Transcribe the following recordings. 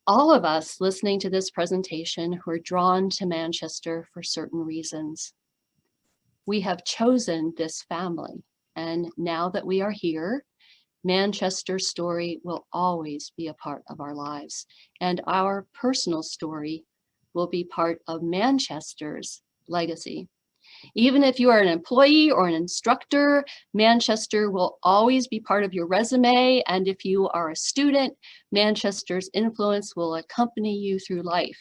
All of us listening to this presentation who are drawn to Manchester for certain reasons. We have chosen this family, and now that we are here, Manchester's story will always be a part of our lives, and our personal story will be part of Manchester's legacy. Even if you are an employee or an instructor, Manchester will always be part of your resume. And if you are a student, Manchester's influence will accompany you through life.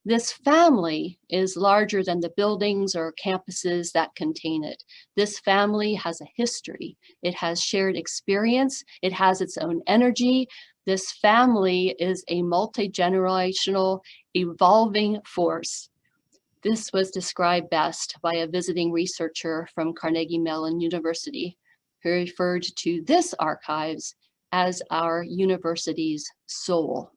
This family is larger than the buildings or campuses that contain it. This family has a history. It has shared experience. It has its own energy. This family is a multi-generational evolving force. This was described best by a visiting researcher from Carnegie Mellon University, who referred to this archives as our university's soul,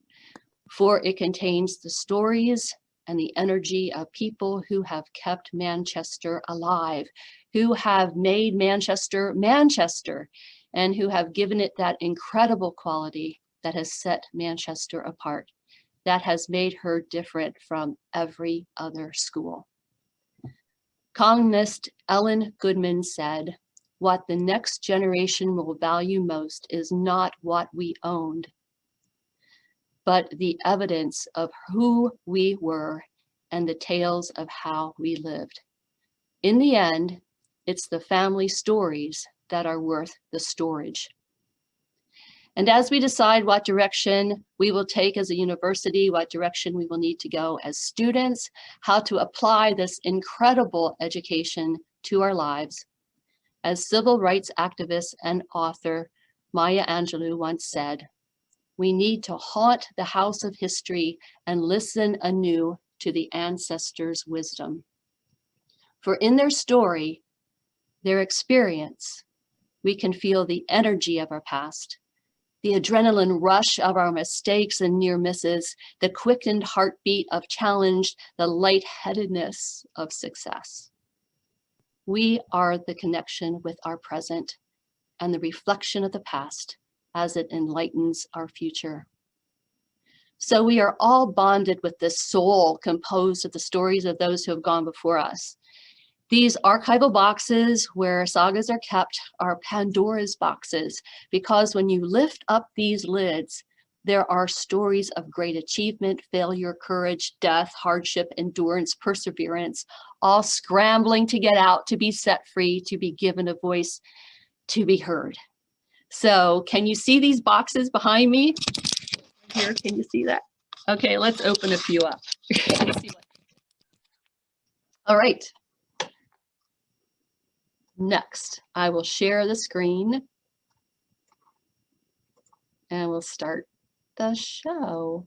for it contains the stories and the energy of people who have kept Manchester alive, who have made Manchester Manchester, and who have given it that incredible quality that has set Manchester apart, that has made her different from every other school. Columnist Ellen Goodman said, "What the next generation will value most is not what we owned, but the evidence of who we were and the tales of how we lived. In the end, it's the family stories that are worth the storage." And as we decide what direction we will take as a university, what direction we will need to go as students, how to apply this incredible education to our lives, as civil rights activist and author Maya Angelou once said, "We need to haunt the house of history and listen anew to the ancestors' wisdom. For in their story, their experience, we can feel the energy of our past, the adrenaline rush of our mistakes and near misses, the quickened heartbeat of challenge, the lightheadedness of success. We are the connection with our present and the reflection of the past as it enlightens our future. So we are all bonded with this soul composed of the stories of those who have gone before us. These archival boxes where sagas are kept are Pandora's boxes, because when you lift up these lids, there are stories of great achievement, failure, courage, death, hardship, endurance, perseverance, all scrambling to get out, to be set free, to be given a voice, to be heard. So can you see these boxes behind me? Here, can you see that? Okay, let's open a few up. All right. Next, I will share the screen and we'll start the show.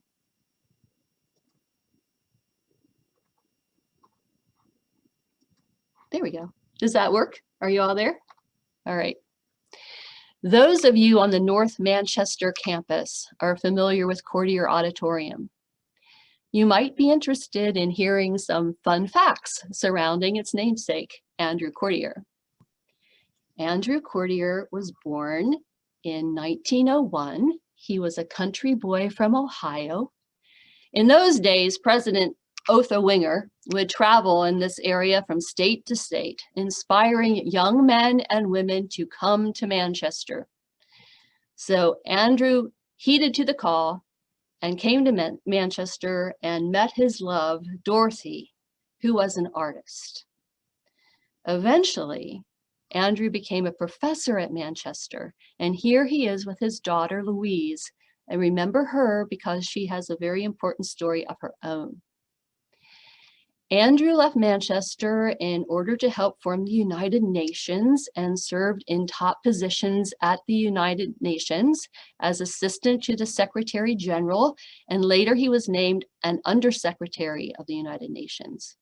There we go. Does that work? Are you all there? All right. Those of you on the North Manchester campus are familiar with Courtier Auditorium. You might be interested in hearing some fun facts surrounding its namesake, Andrew Courtier. Andrew Courtier was born in 1901. He was a country boy from Ohio. In those days, President Otho Winger would travel in this area from state to state, inspiring young men and women to come to Manchester. So Andrew heeded to the call and came to Manchester and met his love, Dorothy, who was an artist. Eventually, Andrew became a professor at Manchester, and here he is with his daughter, Louise. And remember her because she has a very important story of her own. Andrew left Manchester in order to help form the United Nations and served in top positions at the United Nations as assistant to the Secretary General, and later he was named an Undersecretary of the United Nations.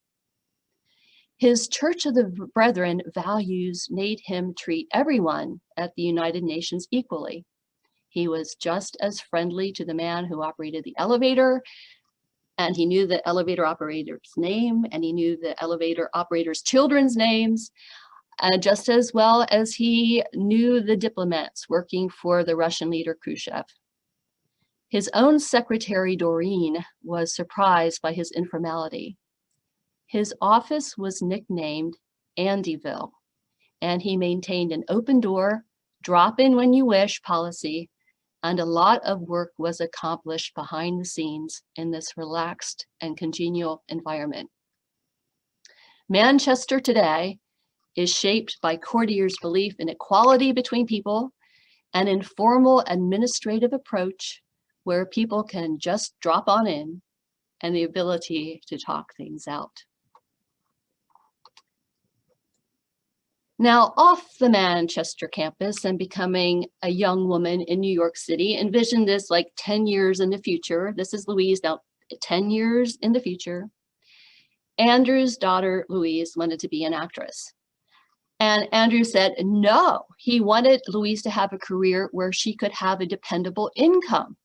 His Church of the Brethren values made him treat everyone at the United Nations equally. He was just as friendly to the man who operated the elevator, and he knew the elevator operator's name, and he knew the elevator operator's children's names, just as well as he knew the diplomats working for the Russian leader Khrushchev. His own secretary, Doreen, was surprised by his informality. His office was nicknamed Andyville, and he maintained an open door, drop in when you wish policy, and a lot of work was accomplished behind the scenes in this relaxed and congenial environment. Manchester today is shaped by courtiers' belief in equality between people, an informal administrative approach where people can just drop on in, and the ability to talk things out. Now, off the Manchester campus and becoming a young woman in New York City, envision this like 10 years in the future. This is Louise now, 10 years in the future. Andrew's daughter, Louise, wanted to be an actress. And Andrew said no. He wanted Louise to have a career where she could have a dependable income.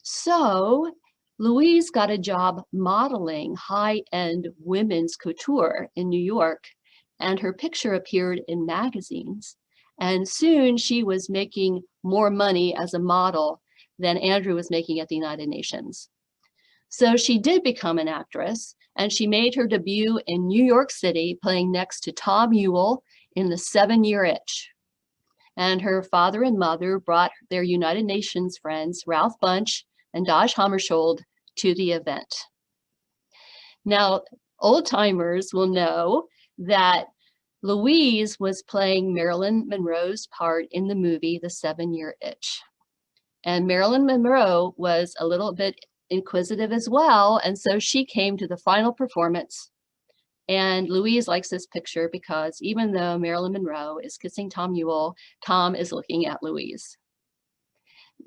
So Louise got a job modeling high-end women's couture in New York, and her picture appeared in magazines. And soon she was making more money as a model than Andrew was making at the United Nations. So she did become an actress, and she made her debut in New York City, playing next to Tom Ewell in The 7-Year Itch. And her father and mother brought their United Nations friends, Ralph Bunche and Dodge Hammarskjöld, to the event. Now, old timers will know that Louise was playing Marilyn Monroe's part in the movie The 7-Year Itch. And Marilyn Monroe was a little bit inquisitive as well, and so she came to the final performance. And Louise likes this picture because even though Marilyn Monroe is kissing Tom Ewell, Tom is looking at Louise.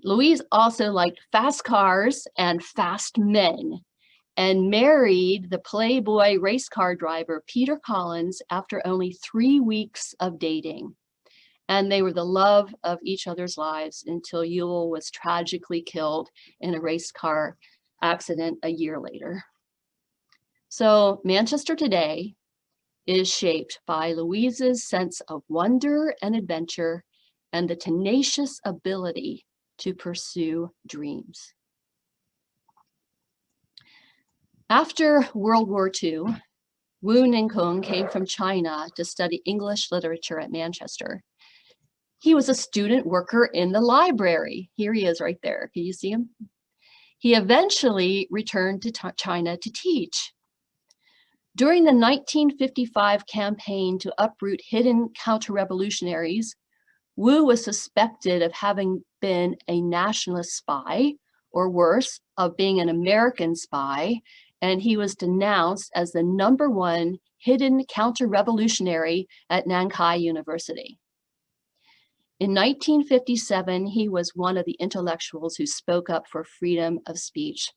Louise also liked fast cars and fast men, and married the playboy race car driver Peter Collins after only 3 weeks of dating. And they were the love of each other's lives until Ewell was tragically killed in a race car accident a year later. So Manchester today is shaped by Louise's sense of wonder and adventure and the tenacious ability to pursue dreams. After World War II, Wu Ningkung came from China to study English literature at Manchester. He was a student worker in the library. Here he is right there. Can you see him? He eventually returned to China to teach. During the 1955 campaign to uproot hidden counter-revolutionaries, Wu was suspected of having been a nationalist spy, or worse, of being an American spy, and he was denounced as the #1 hidden counter-revolutionary at Nankai University. In 1957, he was one of the intellectuals who spoke up for freedom of speech.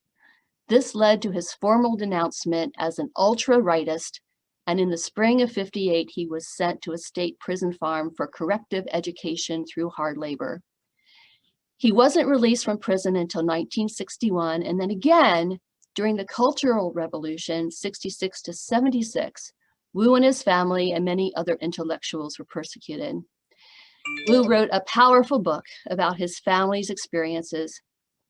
This led to his formal denouncement as an ultra-rightist, and in the spring of '58, he was sent to a state prison farm for corrective education through hard labor. He wasn't released from prison until 1961, and then again, during the Cultural Revolution, 66 to 76, Wu and his family and many other intellectuals were persecuted. Wu wrote a powerful book about his family's experiences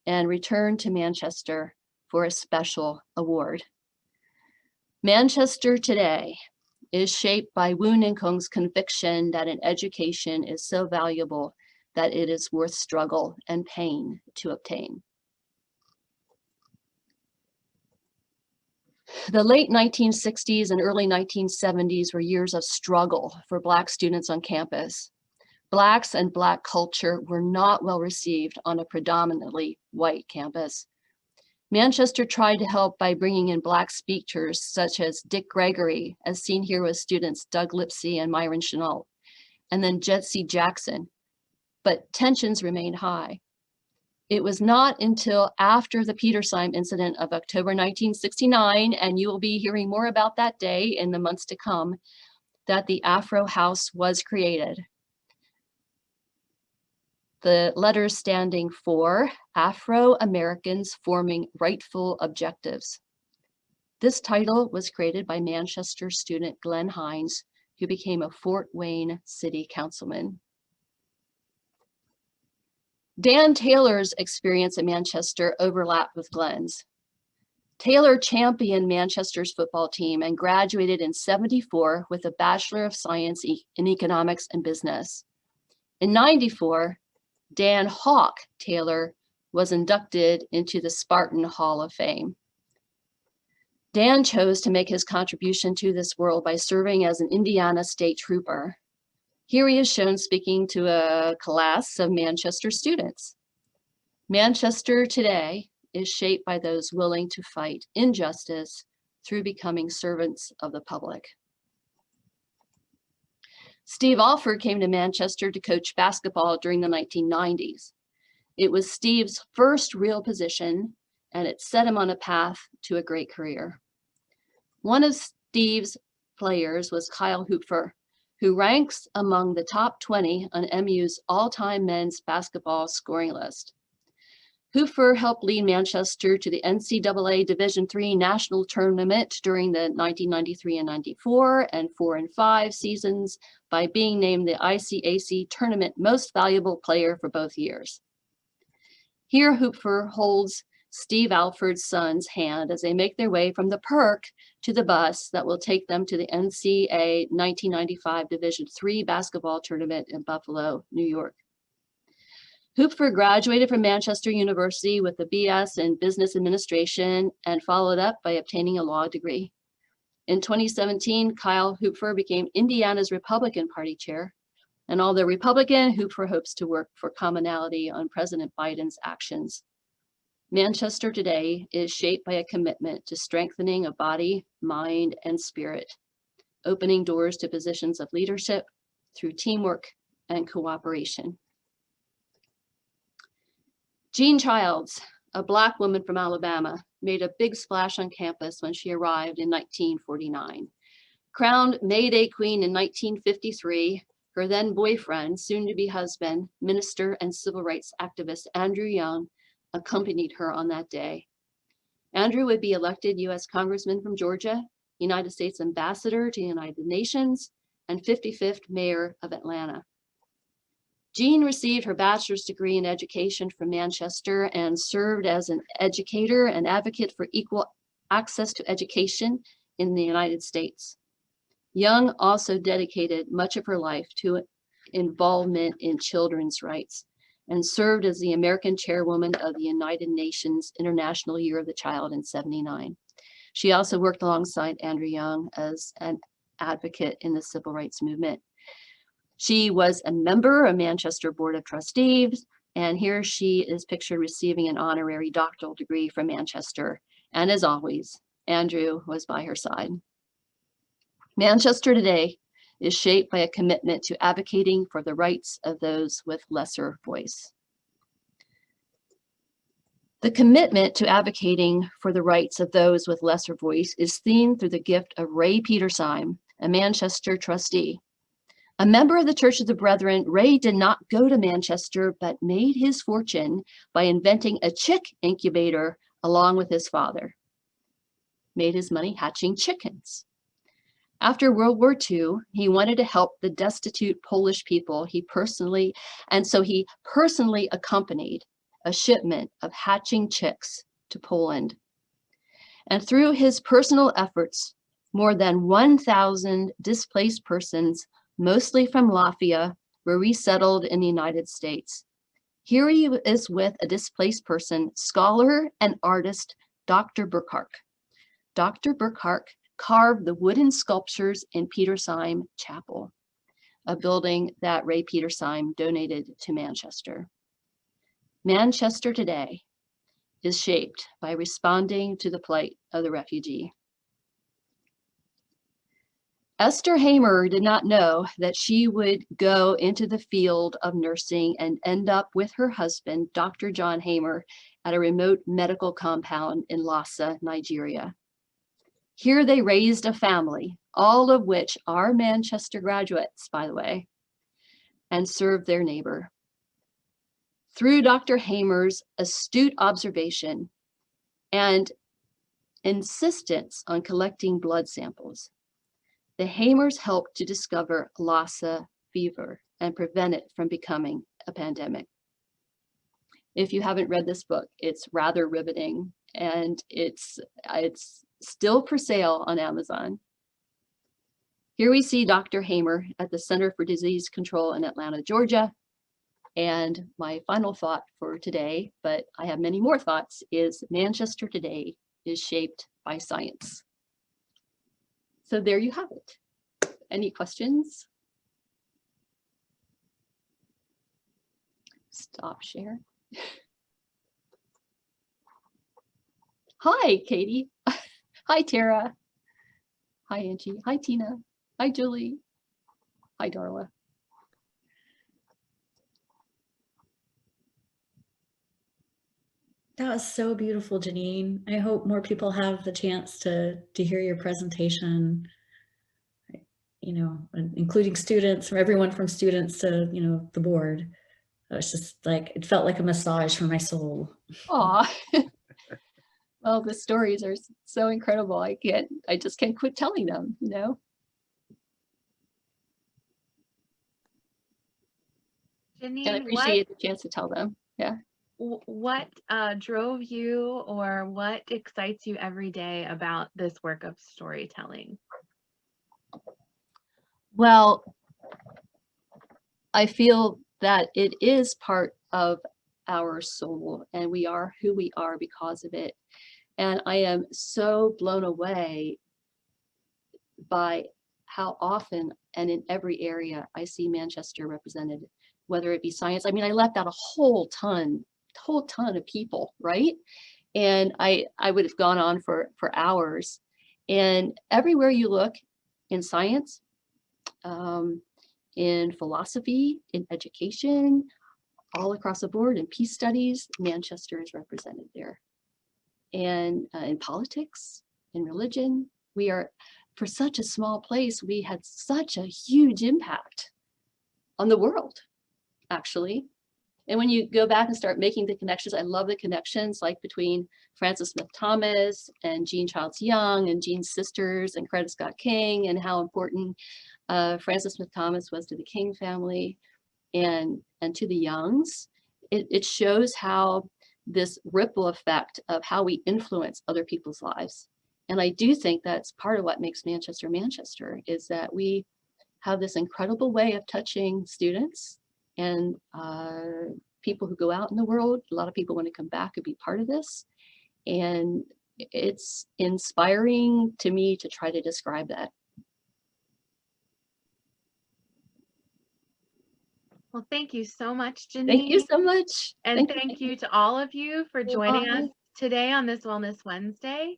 and returned to Manchester for a special award. Manchester today is shaped by Wu Ningkung's conviction that an education is so valuable that it is worth struggle and pain to obtain. The late 1960s and early 1970s were years of struggle for Black students on campus. Blacks and Black culture were not well received on a predominantly white campus. Manchester tried to help by bringing in Black speakers such as Dick Gregory, as seen here with students Doug Lipsey and Myron Chenault, and then Jesse Jackson, but tensions remained high. It was not until after the Petersheim incident of October 1969, and you will be hearing more about that day in the months to come, that the Afro House was created. The letters standing for Afro-Americans Forming Rightful Objectives. This title was created by Manchester student Glenn Hines, who became a Fort Wayne city councilman. Dan Taylor's experience at Manchester overlapped with Glenn's. Taylor championed Manchester's football team and graduated in '74 with a Bachelor of Science in Economics and Business. In '94, Dan Hawk Taylor was inducted into the Spartan Hall of Fame. Dan chose to make his contribution to this world by serving as an Indiana State Trooper. Here he is shown speaking to a class of Manchester students. Manchester today is shaped by those willing to fight injustice through becoming servants of the public. Steve Alford came to Manchester to coach basketball during the 1990s. It was Steve's first real position, and it set him on a path to a great career. One of Steve's players was Kyle Hupfer, who ranks among the top 20 on MU's all-time men's basketball scoring list. Hupfer helped lead Manchester to the NCAA Division III national tournament during the 1993 and 94 and 4 and 5 seasons by being named the ICAC Tournament Most Valuable Player for both years. Here, Hupfer holds Steve Alford's son's hand as they make their way from the Perk to the bus that will take them to the NCAA 1995 Division III basketball tournament in Buffalo, New York. Hupfer graduated from Manchester University with a BS in Business Administration and followed up by obtaining a law degree. In 2017, Kyle Hupfer became Indiana's Republican Party chair. And although Republican, Hupfer hopes to work for commonality on President Biden's actions. Manchester today is shaped by a commitment to strengthening of body, mind, and spirit, opening doors to positions of leadership through teamwork and cooperation. Jean Childs, a Black woman from Alabama, made a big splash on campus when she arrived in 1949. Crowned May Day Queen in 1953, her then boyfriend, soon-to-be husband, minister and civil rights activist Andrew Young, accompanied her on that day. Andrew would be elected U.S. Congressman from Georgia, United States Ambassador to the United Nations, and 55th Mayor of Atlanta. Jean received her bachelor's degree in education from Manchester and served as an educator and advocate for equal access to education in the United States. Young also dedicated much of her life to involvement in children's rights and served as the American chairwoman of the United Nations International Year of the Child in '79. She also worked alongside Andrew Young as an advocate in the civil rights movement. She was a member of Manchester Board of Trustees, and here she is pictured receiving an honorary doctoral degree from Manchester. And as always, Andrew was by her side. Manchester today is shaped by a commitment to advocating for the rights of those with lesser voice. The commitment to advocating for the rights of those with lesser voice is seen through the gift of Ray Petersheim, a Manchester trustee. A member of the Church of the Brethren, Ray did not go to Manchester, but made his fortune by inventing a chick incubator along with his father. Made his money hatching chickens. After World War II, he wanted to help the destitute Polish people, so he personally accompanied a shipment of hatching chicks to Poland. And through his personal efforts, more than 1,000 displaced persons, mostly from Latvia, were resettled in the United States. Here he is with a displaced person, scholar and artist, Dr. Burkhardt. Dr. Burkhardt carved the wooden sculptures in Petersheim Chapel, a building that Ray Petersheim donated to Manchester. Manchester today is shaped by responding to the plight of the refugee. Esther Hamer did not know that she would go into the field of nursing and end up with her husband, Dr. John Hamer, at a remote medical compound in Lassa, Nigeria. Here they raised a family, all of which are Manchester graduates, by the way, and served their neighbor. Through Dr. Hamer's astute observation and insistence on collecting blood samples, the Hamers helped to discover Lassa fever and prevent it from becoming a pandemic. If you haven't read this book, it's rather riveting, and it's still for sale on Amazon. Here we see Dr. Hamer at the Center for Disease Control in Atlanta, Georgia. And my final thought for today, but I have many more thoughts, is Manchester today is shaped by science. So there you have it. Any questions? Stop share. Hi, Katie. Hi, Tara. Hi, Angie. Hi, Tina. Hi, Julie. Hi, Darla. That was so beautiful, Jeanine. I hope more people have the chance to hear your presentation, you know, including students, from everyone from students to, you know, the board. It was just like, it felt like a massage for my soul. Aw. Well, the stories are so incredible. I just can't quit telling them, you know? And I Jeanine, appreciate the chance to tell them. Yeah. what drove you, or what excites you every day about this work of storytelling? Well, I feel that it is part of our soul, and we are who we are because of it. And I am so blown away by how often and in every area I see Manchester represented, whether it be science. I mean, I left out a whole ton of people, right? And I would have gone on for hours. And everywhere you look, in science, in philosophy, in education, all across the board, in peace studies, Manchester is represented there. And in politics, in religion, we are, for such a small place, we had such a huge impact on the world, actually. And when you go back and start making the connections, I love the connections, like between Frances Smith Thomas and Jean Childs Young and Jean's sisters and Coretta Scott King, and how important Frances Smith Thomas was to the King family and to the Youngs. It shows how this ripple effect of how we influence other people's lives. And I do think that's part of what makes Manchester Manchester, is that we have this incredible way of touching students and people who go out in the world. A lot of people want to come back and be part of this. And it's inspiring to me to try to describe that. Well, thank you so much, Jeanine. Thank you so much. And thank you to all of you for joining us today on this Wellness Wednesday.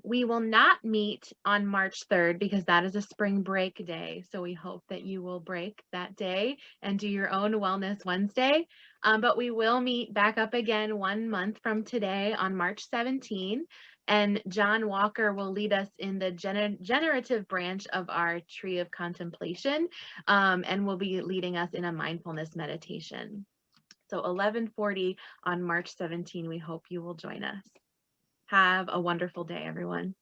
We will not meet on March 3rd because that is a spring break day. So we hope that you will break that day and do your own Wellness Wednesday. But we will meet back up again 1 month from today on March 17. And John Walker will lead us in the generative branch of our tree of contemplation, and will be leading us in a mindfulness meditation. So 11:40 on March 17, we hope you will join us. Have a wonderful day, everyone.